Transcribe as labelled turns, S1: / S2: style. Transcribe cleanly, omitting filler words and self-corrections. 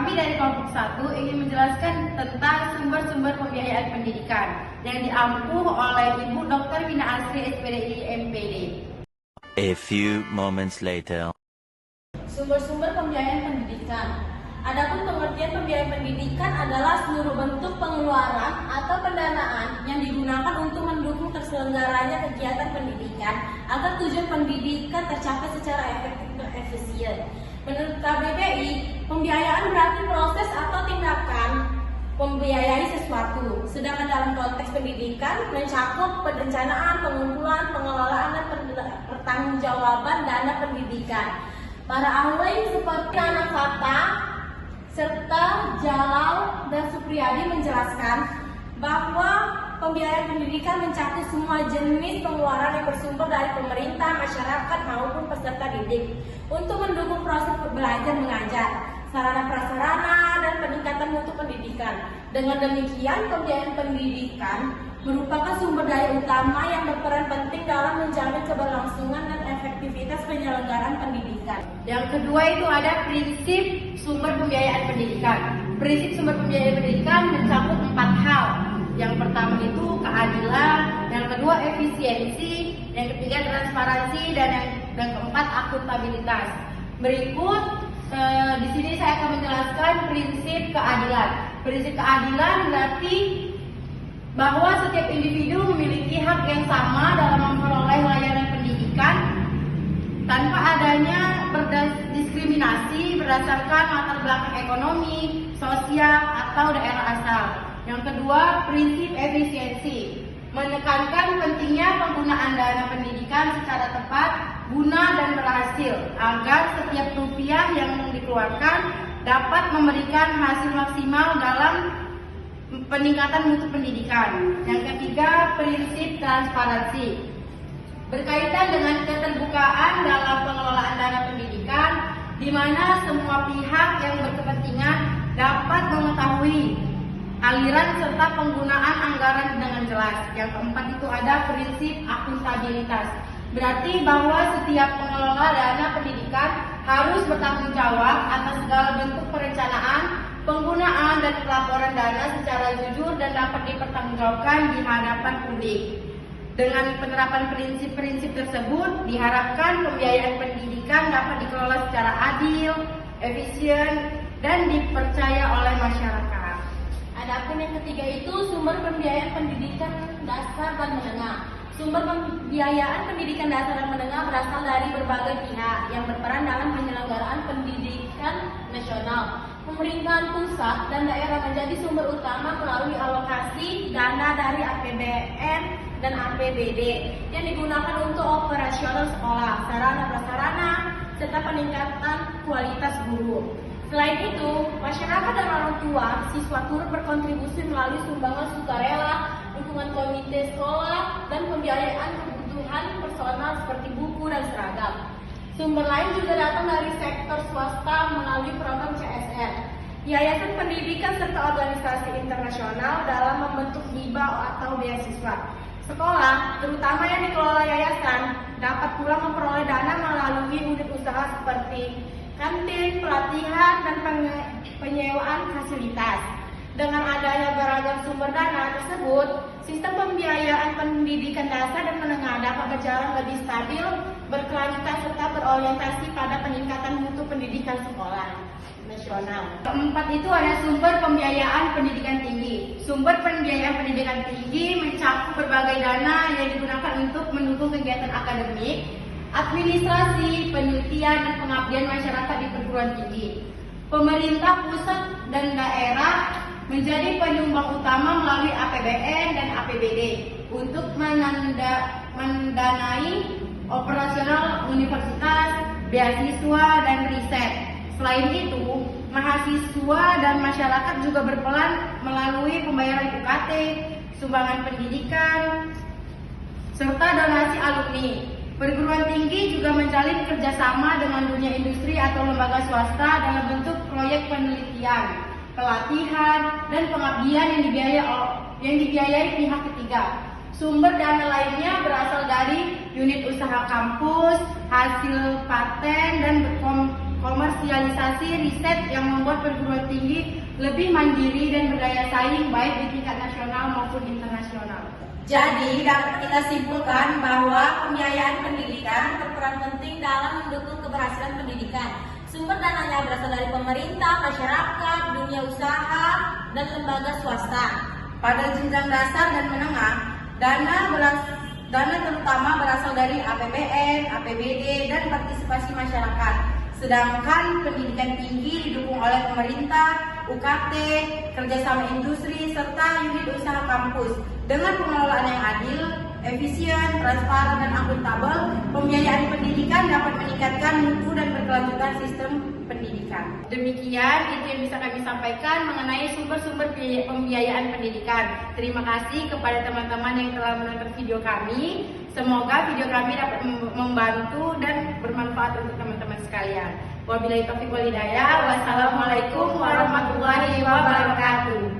S1: Kami dari kelompok 1 ingin menjelaskan tentang sumber-sumber pembiayaan pendidikan yang diampuh oleh Ibu Dr. Wina Asri, SPDI, MPD.
S2: A few moments later.
S3: Sumber-sumber pembiayaan pendidikan. Adapun pengertian pembiayaan pendidikan adalah seluruh bentuk pengeluaran atau pendanaan yang digunakan untuk mendukung terselenggaranya kegiatan pendidikan agar tujuan pendidikan tercapai secara efektif dan efisien. Menurut KBBI, pembiayaan berarti proses atau tindakan membiayai sesuatu. Sedangkan dalam konteks pendidikan mencakup perencanaan, pengumpulan, pengelolaan, dan pertanggungjawaban dana pendidikan. Para ahli seperti Nana Fata serta Jalal dan Supriyadi menjelaskan bahwa pembiayaan pendidikan mencakup semua jenis pengeluaran yang bersumber dari pemerintah, masyarakat maupun peserta didik untuk mendukung proses belajar mengajar, sarana prasarana, dan peningkatan mutu pendidikan. Dengan demikian, pembiayaan pendidikan merupakan sumber daya utama yang berperan penting dalam menjamin keberlangsungan dan efektivitas penyelenggaraan pendidikan.
S1: Yang kedua itu ada prinsip sumber pembiayaan pendidikan. Prinsip sumber pembiayaan pendidikan mencakup 4 hal. Yang pertama itu keadilan, yang kedua efisiensi, yang ketiga transparansi, dan yang keempat akuntabilitas. Berikut di sini saya akan menjelaskan prinsip keadilan. Prinsip keadilan berarti bahwa setiap individu memiliki hak yang sama dalam memperoleh layanan pendidikan tanpa adanya diskriminasi berdasarkan latar belakang ekonomi, sosial, atau daerah asal. Yang kedua, prinsip efisiensi, menekankan pentingnya penggunaan dana pendidikan secara tepat, guna, dan berhasil agar setiap rupiah yang dikeluarkan dapat memberikan hasil maksimal dalam peningkatan mutu pendidikan. Yang ketiga, prinsip transparansi, berkaitan dengan keterbukaan dalam pengelolaan dana pendidikan, di mana semua pihak yang berkepentingan dapat mengetahui aliran serta penggunaan anggaran dengan jelas. Yang keempat itu ada prinsip akuntabilitas, berarti bahwa setiap pengelola dana pendidikan harus bertanggung jawab atas segala bentuk perencanaan, penggunaan, dan pelaporan dana secara jujur dan dapat dipertanggungjawabkan di hadapan publik. Dengan penerapan prinsip-prinsip tersebut, diharapkan pembiayaan pendidikan dapat dikelola secara adil, efisien, dan dipercaya oleh masyarakat.
S3: Adapun yang ketiga itu sumber pembiayaan pendidikan dasar dan menengah. Sumber pembiayaan pendidikan dasar dan menengah berasal dari berbagai pihak yang berperan dalam penyelenggaraan pendidikan nasional. Pemerintahan pusat dan daerah menjadi sumber utama melalui alokasi dana dari APBN dan APBD yang digunakan untuk operasional sekolah, sarana prasarana, serta peningkatan kualitas guru. Selain itu, masyarakat dan orang tua siswa turut berkontribusi melalui sumbangan sukarela, dukungan komite sekolah, dan pembiayaan kebutuhan personal seperti buku dan seragam. Sumber lain juga datang dari sektor swasta melalui program CSR, yayasan pendidikan serta organisasi internasional dalam membentuk hibah atau beasiswa. Sekolah, terutama yang dikelola yayasan, dapat pula memperoleh dana melalui unit usaha seperti kantin, pelatihan, dan penyewaan fasilitas. Dengan adanya beragam sumber dana tersebut, sistem pembiayaan pendidikan dasar dan menengah dapat berjalan lebih stabil, berkelanjutan, serta berorientasi pada peningkatan mutu pendidikan sekolah nasional.
S1: Keempat itu ada sumber pembiayaan pendidikan tinggi. Sumber pembiayaan pendidikan tinggi mencakup berbagai dana yang digunakan untuk mendukung kegiatan akademik, administrasi, penelitian, dan pengabdian masyarakat di perguruan tinggi. Pemerintah pusat dan daerah menjadi penyumbang utama melalui APBN dan APBD untuk mendanai operasional universitas, beasiswa, dan riset. Selain itu, mahasiswa dan masyarakat juga berperan melalui pembayaran UKT, sumbangan pendidikan, serta donasi alumni. Perguruan tinggi juga menjalin kerjasama dengan dunia industri atau lembaga swasta dalam bentuk proyek penelitian, pelatihan, dan pengabdian yang dibiayai pihak ketiga. Sumber dana lainnya berasal dari unit usaha kampus, hasil paten, dan komersialisasi riset yang membuat perguruan tinggi lebih mandiri dan berdaya saing baik di tingkat nasional maupun internasional.
S3: Jadi dapat kita simpulkan bahwa pembiayaan pendidikan berperan penting dalam mendukung keberhasilan pendidikan. Sumber dananya berasal dari pemerintah, masyarakat, dunia usaha, dan lembaga swasta.
S1: Pada jenjang dasar dan menengah, dana terutama berasal dari APBN, APBD, dan partisipasi masyarakat. Sedangkan pendidikan tinggi didukung oleh pemerintah, UKT, kerjasama industri, serta unit usaha kampus. Dengan pengelolaan yang adil, efisien, transparan, dan akuntabel, pembiayaan pendidikan dapat meningkatkan mutu dan berkelanjutan sistem pendidikan. Demikian itu yang bisa kami sampaikan mengenai sumber-sumber pembiayaan pendidikan. Terima kasih kepada teman-teman yang telah menonton video kami. Semoga video kami dapat membantu dan bermanfaat untuk teman-teman sekalian. Wabillahi taufiq wal hidayah. Wassalamualaikum warahmatullahi wabarakatuh.